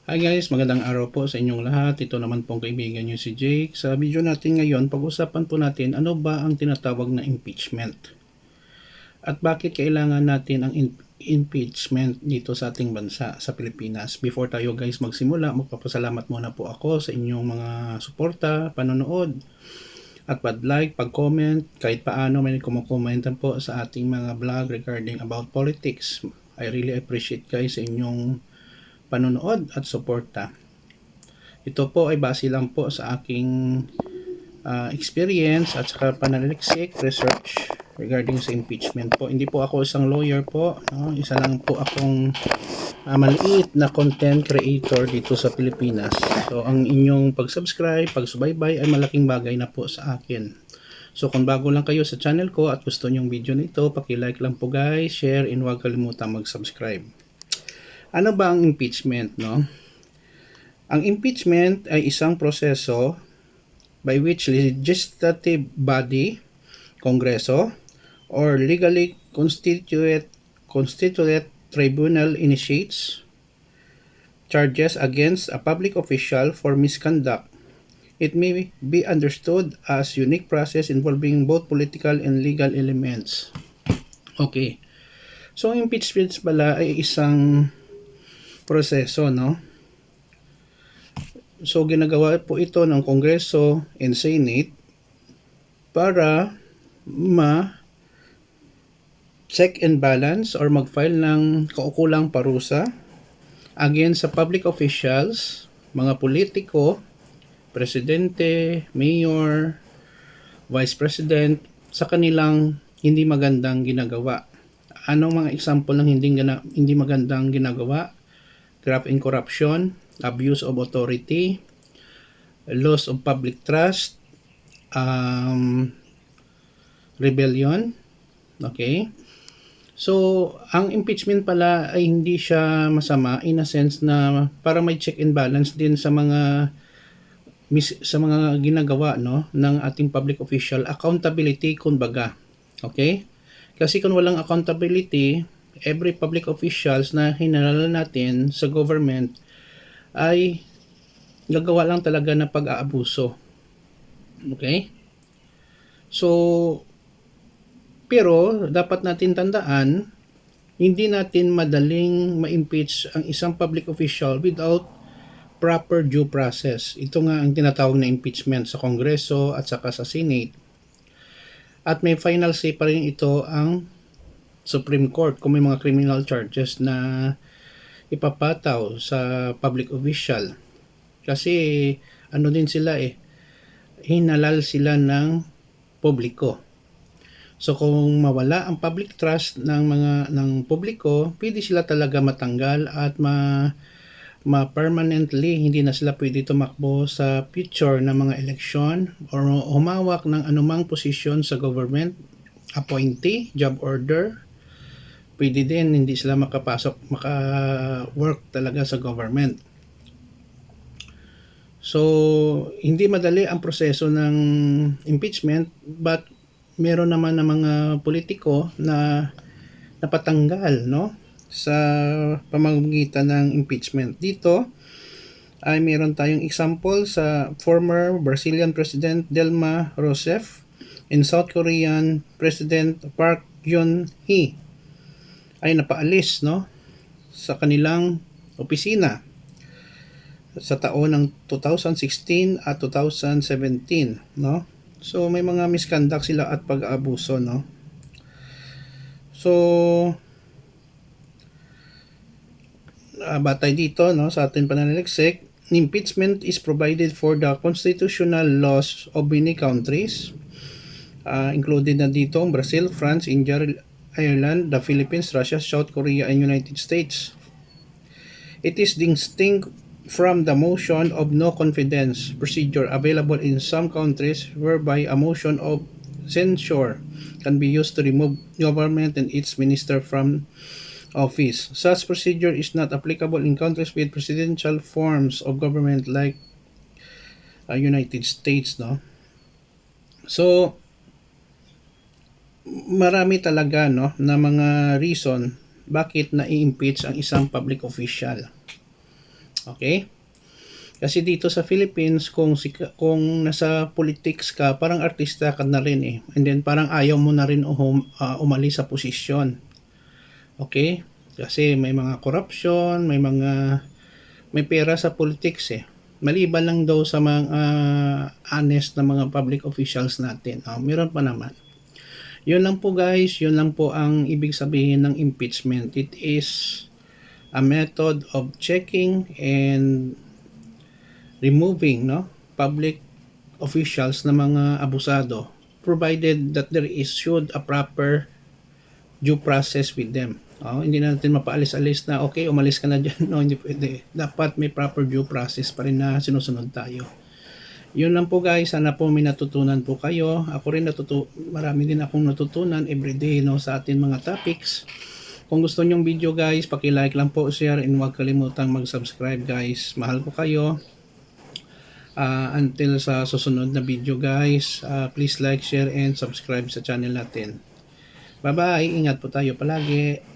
Hi guys, magandang araw po sa inyong lahat. Ito naman pong kaibigan nyo si Jake. Sa video natin ngayon, pag-usapan po natin ano ba ang tinatawag na impeachment. At bakit kailangan natin ang impeachment dito sa ating bansa, sa Pilipinas. Before tayo guys magsimula, magpapasalamat muna po ako sa inyong mga suporta, panonood, at pag-like, pag-comment, kahit paano may kumukomentan po sa ating mga vlog regarding about politics. I really appreciate guys sa inyong panonood at suporta. Ito po ay base lang po sa aking experience at saka pananaliksik, research regarding sa impeachment po. Hindi po ako isang lawyer po. No? Isa lang po akong maliit na content creator dito sa Pilipinas. So, ang inyong pag-subscribe, pag-subaybay ay malaking bagay na po sa akin. So, kung bago lang kayo sa channel ko at gusto nyong video nito, paki-like lang po guys, share, and huwag kalimutan mag-subscribe. Ano ba ang impeachment, no? Ang impeachment ay isang proseso by which legislative body, Kongreso, or legally constituted tribunal initiates charges against a public official for misconduct. It may be understood as unique process involving both political and legal elements. Okay. So, impeachment pala ay isang proseso, no? So, ginagawa po ito ng Kongreso and Senate para check and balance or mag-file ng kaukulang parusa against sa public officials, mga politiko, presidente, mayor, vice president, sa kanilang hindi magandang ginagawa. Anong mga example ng hindi magandang ginagawa? Graft and corruption, abuse of authority, loss of public trust, rebellion. Okay? So, ang impeachment pala ay hindi siya masama in a sense na para may check and balance din sa mga ginagawa no ng ating public official, accountability kumbaga. Okay? Kasi kung walang accountability, every public officials na hinalal natin sa government ay gagawa lang talaga na pag-aabuso. Okay? So, pero dapat natin tandaan, hindi natin madaling ma-impeach ang isang public official without proper due process. Ito nga ang tinatawag na impeachment sa Kongreso at saka sa Senate. At may final say pa rin ito ang Supreme Court kung may mga criminal charges na ipapataw sa public official. Kasi ano din sila hinalal sila ng publiko. So kung mawala ang public trust ng publiko, pwede sila talaga matanggal at permanently hindi na sila pwede tumakbo sa future na mga eleksyon or humawak ng anumang posisyon sa government, appointee, job order. Pwede din hindi sila maka-work talaga sa government. So, hindi madali ang proseso ng impeachment, but meron naman ng mga politiko na napatanggal, no? Sa pamamagitan ng impeachment. Dito ay meron tayong example sa former Brazilian President Dilma Rousseff and South Korean President Park Geun-hye ay napaalis no sa kanilang opisina sa taon ng 2016 at 2017 no. So may mga misconduct sila at pag-aabuso no. So batay dito no sa ating pananaliksik, impeachment is provided for the constitutional laws of many countries, included na dito ang Brazil, France, India, Ireland, the Philippines, Russia, South Korea, and United States. It is distinct from the motion of no confidence procedure available in some countries, whereby a motion of censure can be used to remove government and its minister from office. Such procedure is not applicable in countries with presidential forms of government like United States, no? So, marami talaga no na mga reason bakit na-impeach ang isang public official. Okay? Kasi dito sa Philippines, kung nasa politics ka, parang artista ka na rin eh. And then parang ayaw mo na rin umalis sa posisyon. Okay? Kasi may mga corruption, may pera sa politics eh. Maliban lang daw sa mga honest na mga public officials natin. Meron pa naman. Yun lang po guys, yun lang po ang ibig sabihin ng impeachment. It is a method of checking and removing public officials na mga abusado, provided that there is should a proper due process with them. Hindi na natin mapaalis-alis na okay, umalis ka na dyan. No, hindi pwede. Dapat may proper due process pa rin na sinusunod tayo. Yun lang po guys, sana po may natutunan po kayo. Ako rin marami din akong natutunan everyday sa atin mga topics. Kung gusto nyong video guys, paki-like lang po, share, and huwag kalimutang mag-subscribe guys. Mahal ko kayo. Until sa susunod na video guys, please like, share, and subscribe sa channel natin. Bye bye, ingat po tayo palagi.